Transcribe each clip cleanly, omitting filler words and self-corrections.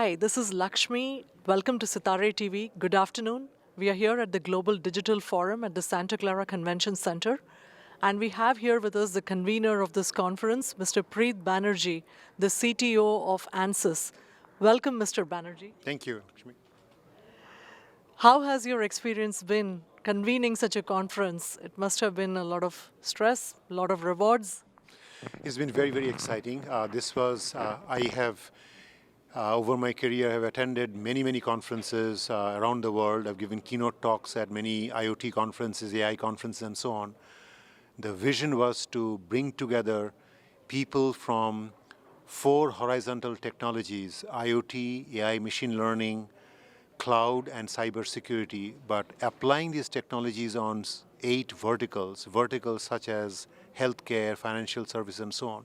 Hi, this is Lakshmi. Welcome to Sitare TV. Good afternoon. We are here at the Global Digital Forum at the Santa Clara Convention Center. And we have here with us the convener of this conference, Mr. Preet Banerjee, the CTO of ANSYS. Welcome, Mr. Banerjee. Thank you, Lakshmi. How has your experience been convening such a conference? It must have been a lot of stress, a lot of rewards. It's been very, very exciting. I have, over my career, have attended many, many conferences around the world. I've given keynote talks at many IoT conferences, AI conferences, and so on. The vision was to bring together people from 4 horizontal technologies: IoT, AI, machine learning, cloud, and cybersecurity, but applying these technologies on 8 verticals such as healthcare, financial services, and so on.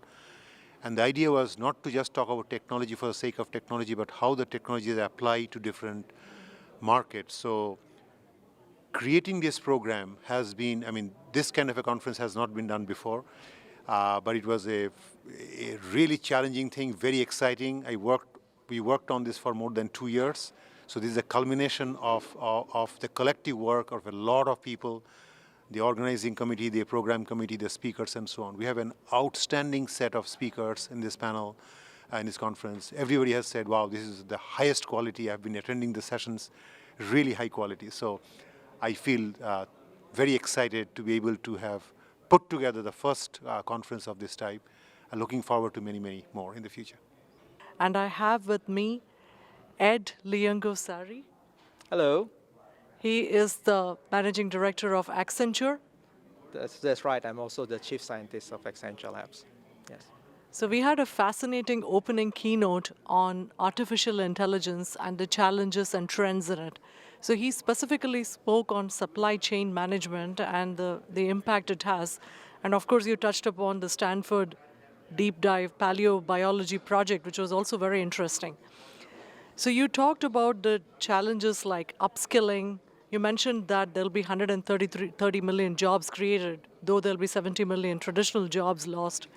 And the idea was not to just talk about technology for the sake of technology, but how the technologies apply to different markets. So creating this program has been, this kind of a conference has not been done before, but it was a really challenging thing, very exciting. We worked on this for more than 2 years. So this is a culmination of the collective work of a lot of people, the organizing committee, the program committee, the speakers, and so on. We have an outstanding set of speakers in this panel, in this conference. Everybody has said, wow, this is the highest quality. I've been attending the sessions, really high quality. So I feel very excited to be able to have put together the first conference of this type, and looking forward to many, many more in the future. And I have with me Edie Leeyonggo. Hello. He is the managing director of Accenture. That's right. I'm also the chief scientist of Accenture Labs. Yes. So we had a fascinating opening keynote on artificial intelligence and the challenges and trends in it. So he specifically spoke on supply chain management and the impact it has. And of course, you touched upon the Stanford deep dive paleobiology project, which was also very interesting. So you talked about the challenges like upskilling. You mentioned that there'll be 130 million jobs created, though there'll be 70 million traditional jobs lost.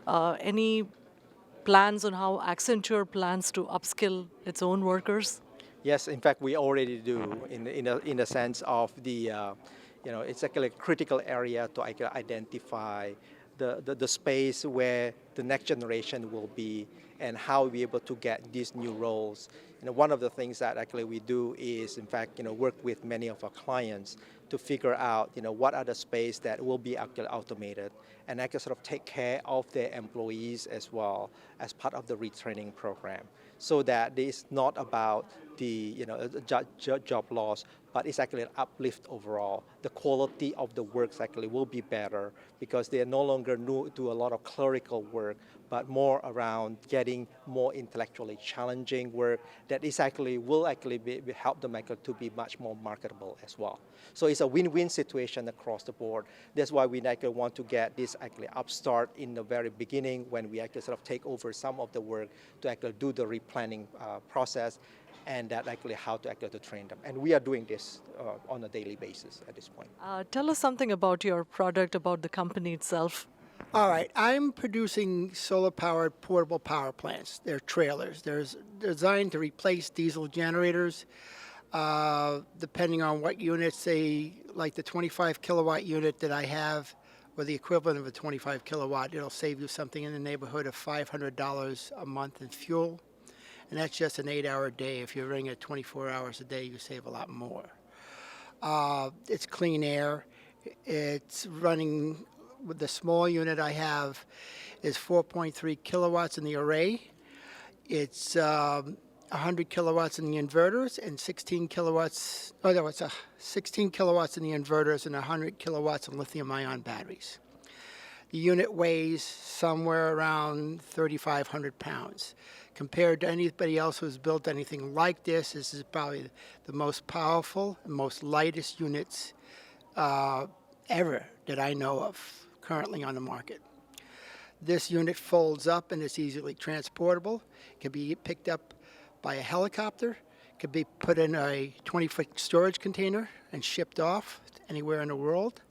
Any plans on how Accenture plans to upskill its own workers? Yes, in fact, we already do in the sense of it's actually a critical area to identify the space where the next generation will be and how we're able to get these new roles. One of the things that actually we do is, in fact, work with many of our clients to figure out, what are the space that will be actually automated, and actually sort of take care of their employees as well as part of the retraining program, so that it's not about the job loss, but it's actually an uplift overall. The quality of the work actually will be better because they no longer do a lot of clerical work, but more around getting more intellectually challenging work that will help them to be much more marketable as well. So it's a win-win situation across the board. That's why we want to get this upstart in the very beginning when we sort of take over some of the work to actually do the replanning process, and that how to train them. And we are doing this on a daily basis at this point. Tell us something about your product, about the company itself. All right, I'm producing solar-powered portable power plants. They're trailers. They're designed to replace diesel generators. Depending on what units, like the 25 kilowatt unit that I have, or the equivalent of a 25 kilowatt, it'll save you something in the neighborhood of $500 a month in fuel. And that's just an 8-hour day. If you're running it 24 hours a day, you save a lot more. It's clean air. It's running with the small unit I have is 4.3 kilowatts in the array. It's 100 kilowatts in the inverters and 16 kilowatts, it's 16 kilowatts in the inverters and 100 kilowatts in lithium-ion batteries. The unit weighs somewhere around 3,500 pounds. Compared to anybody else who's built anything like this is probably the most powerful and most lightest units ever that I know of currently on the market. This unit folds up and it's easily transportable. It can be picked up by a helicopter. It can be put in a 20-foot storage container and shipped off anywhere in the world.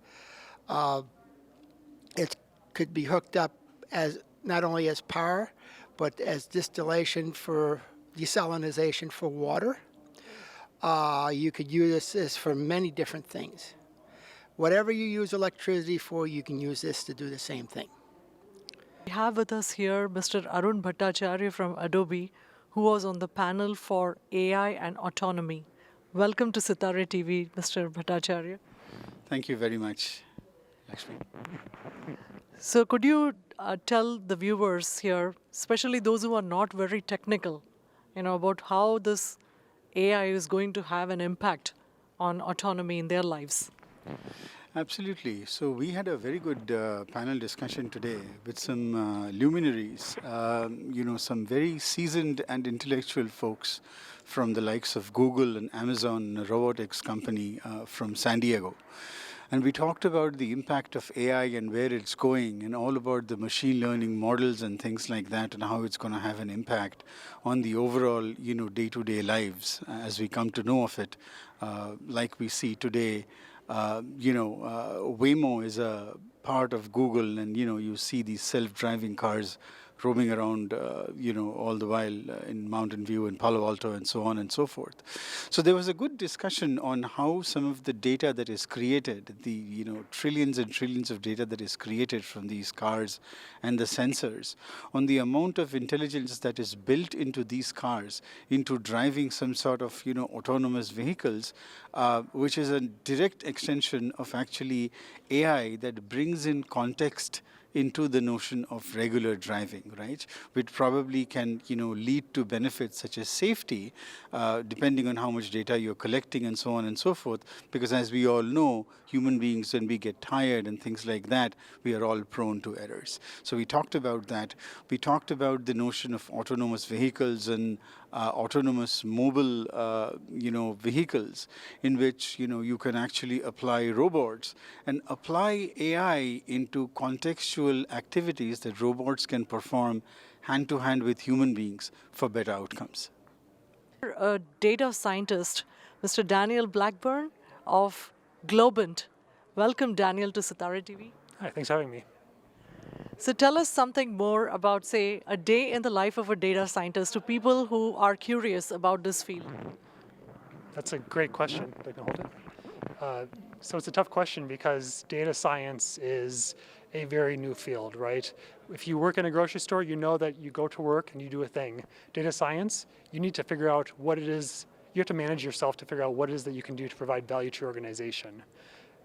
It could be hooked up as not only as power, but as distillation for desalinization for water. You could use this for many different things. Whatever you use electricity for, you can use this to do the same thing. We have with us here Mr. Arun Bhattacharya from Adobe, who was on the panel for AI and autonomy. Welcome to Sitare TV, Mr. Bhattacharya. Thank you very much, Lakshmi. So, could you tell the viewers here, especially those who are not very technical, about how this AI is going to have an impact on autonomy in their lives? Absolutely. So we had a very good panel discussion today with some luminaries, some very seasoned and intellectual folks from the likes of Google and Amazon, a robotics company from San Diego. And we talked about the impact of AI and where it's going and all about the machine learning models and things like that and how it's going to have an impact on the overall, day-to-day lives as we come to know of it. Like we see today, Waymo is a part of Google and, you see these self-driving cars roaming around, all the while in Mountain View and Palo Alto and so on and so forth. So there was a good discussion on how some of the data that is created, the trillions and trillions of data that is created from these cars and the sensors, on the amount of intelligence that is built into these cars, into driving some sort of autonomous vehicles, which is a direct extension of actually AI that brings in context into the notion of regular driving, right? Which probably can, lead to benefits such as safety, depending on how much data you're collecting and so on and so forth. Because as we all know, human beings, when we get tired and things like that, we are all prone to errors. So we talked about that. We talked about the notion of autonomous vehicles and autonomous mobile, vehicles in which, you can actually apply robots and apply AI into contextual activities that robots can perform hand-to-hand with human beings for better outcomes. A data scientist, Mr. Daniel Blackburn of Globant. Welcome, Daniel, to Sitare TV. Hi, thanks for having me. So tell us something more about, say, a day in the life of a data scientist to people who are curious about this field. That's a great question. I can hold it. So it's a tough question because data science is a very new field, right? If you work in a grocery store, you know that you go to work and you do a thing. Data science, you need to figure out what it is. You have to manage yourself to figure out what it is that you can do to provide value to your organization.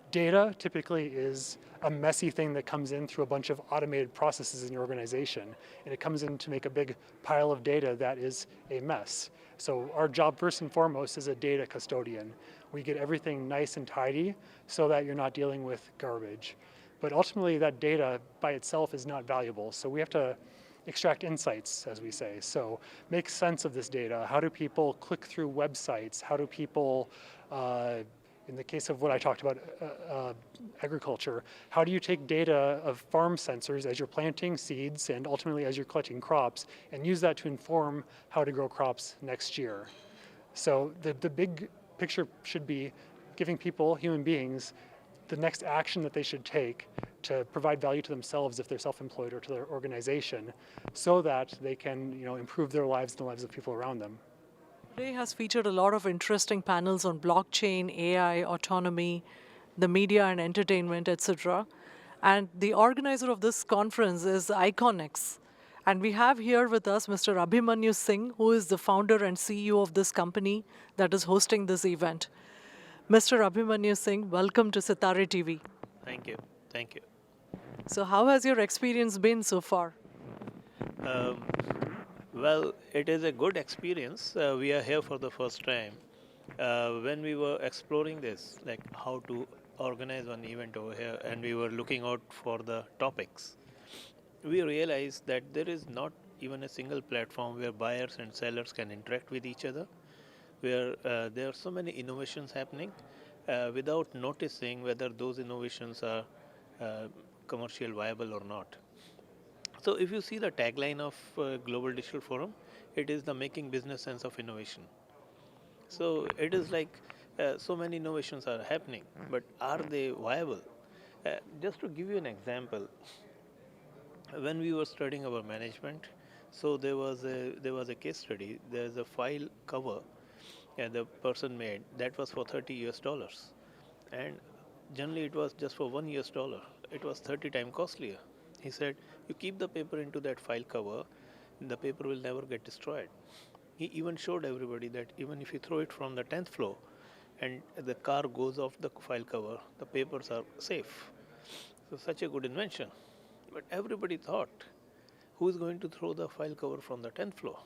Data typically is a messy thing that comes in through a bunch of automated processes in your organization, and it comes in to make a big pile of data that is a mess. So our job first and foremost is a data custodian. We get everything nice and tidy so that you're not dealing with garbage. But ultimately that data by itself is not valuable, so we have to extract insights, as we say. So make sense of this data. How do people click through websites? How do people in the case of what I talked about, agriculture, how do you take data of farm sensors as you're planting seeds and ultimately as you're collecting crops and use that to inform how to grow crops next year? So the big picture should be giving people, human beings, the next action that they should take to provide value to themselves if they're self-employed or to their organization so that they can improve their lives and the lives of people around them. Today has featured a lot of interesting panels on blockchain, AI, autonomy, the media and entertainment, etc. And the organizer of this conference is Iconix. And we have here with us Mr. Abhimanyu Singh, who is the founder and CEO of this company that is hosting this event. Mr. Abhimanyu Singh, welcome to Sitare TV. Thank you. Thank you. So how has your experience been so far? Well, it is a good experience. We are here for the first time. When we were exploring this, like how to organize one event over here, and we were looking out for the topics, we realized that there is not even a single platform where buyers and sellers can interact with each other, where there are so many innovations happening without noticing whether those innovations are commercial viable or not. So if you see the tagline of Global Digital Forum, it is the making business sense of innovation. So it is like so many innovations are happening, but are they viable? Just to give you an example, when we were studying our management, So there was a case study. There's a file cover, and the person made that was for $30, and generally it was just for $1. It was 30 times costlier. He said, you keep the paper into that file cover, the paper will never get destroyed. He even showed everybody that even if you throw it from the 10th floor and the car goes off the file cover, the papers are safe. So such a good invention. But everybody thought, who is going to throw the file cover from the 10th floor?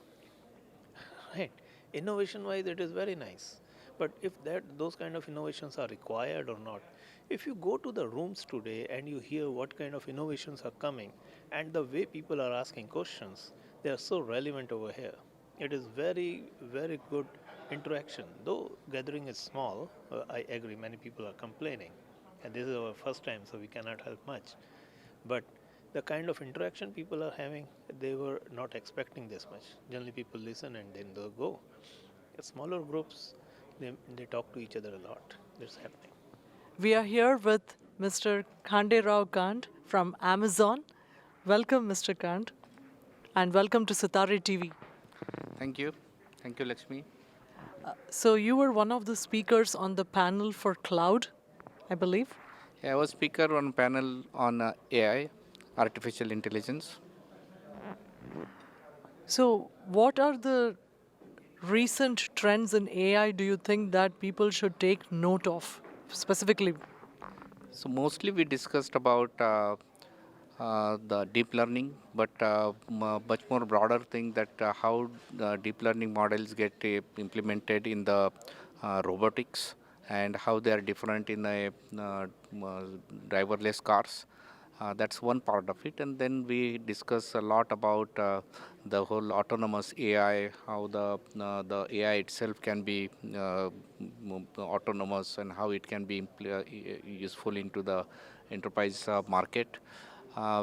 Right. Innovation wise, it is very nice. But if those kind of innovations are required or not, if you go to the rooms today and you hear what kind of innovations are coming and the way people are asking questions, they are so relevant over here. It is very, very good interaction. Though gathering is small, I agree, many people are complaining. And this is our first time, so we cannot help much. But the kind of interaction people are having, they were not expecting this much. Generally, people listen and then they go. Smaller groups, they talk to each other a lot. That's happening. We are here with Mr. Khan from Amazon. Welcome, Mr. Kant, and welcome to Sitare TV. Thank you. Thank you, Lakshmi. So you were one of the speakers on the panel for cloud, I believe. Yeah, I was speaker on panel on AI, artificial intelligence. So what are the recent trends in AI do you think that people should take note of specifically? So mostly we discussed about the deep learning, but much more broader thing that how deep learning models get implemented in the robotics and how they are different in a driverless cars. That's one part of it, and then we discuss a lot about the whole autonomous AI, how the AI itself can be autonomous and how it can be useful into the enterprise market.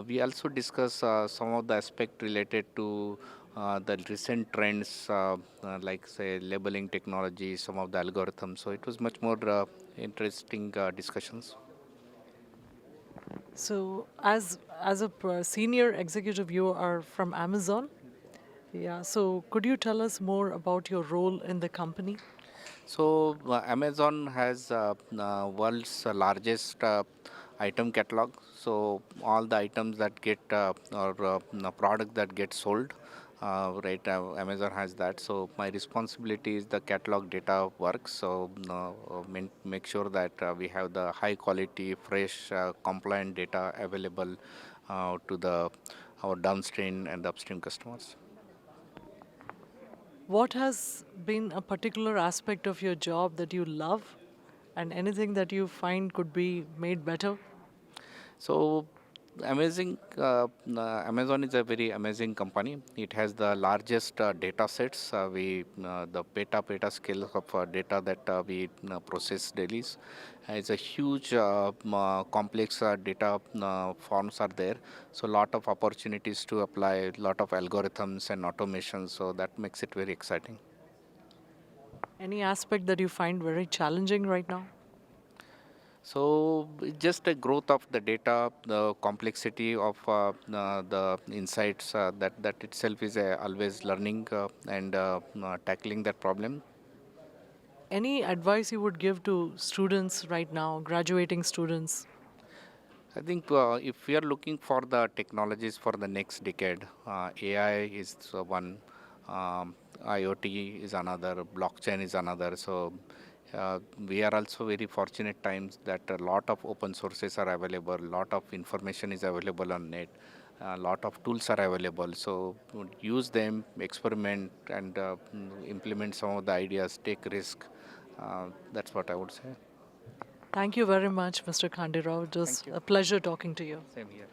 We also discuss some of the aspect related to the recent trends, like say labeling technology, some of the algorithms. So it was much more interesting discussions. So as a senior executive, you are from Amazon. Yeah. So could you tell us more about your role in the company? So Amazon has world's largest item catalog. So all the items that get or the product that gets sold, right? Amazon has that. So my responsibility is the catalog data works. So make sure that we have the high quality, fresh, compliant data available to the our downstream and upstream customers. What has been a particular aspect of your job that you love and anything that you find could be made better? So Amazon is a very amazing company. It has the largest data sets. The peta scale of data that we process daily. It's a huge, complex data forms are there. So a lot of opportunities to apply a lot of algorithms and automation. So that makes it very exciting. Any aspect that you find very challenging right now? So it's just a growth of the data, the complexity of the insights that itself is always learning and tackling that problem. Any advice you would give to students right now, graduating students? I think if we are looking for the technologies for the next decade, AI is one, IoT is another, blockchain is another. So we are also very fortunate times that a lot of open sources are available, a lot of information is available on net, a lot of tools are available. So use them, experiment, and implement some of the ideas, take risk. That's what I would say. Thank you very much, Mr. Khandirao. It was Thank you. a pleasure talking to you. Same here.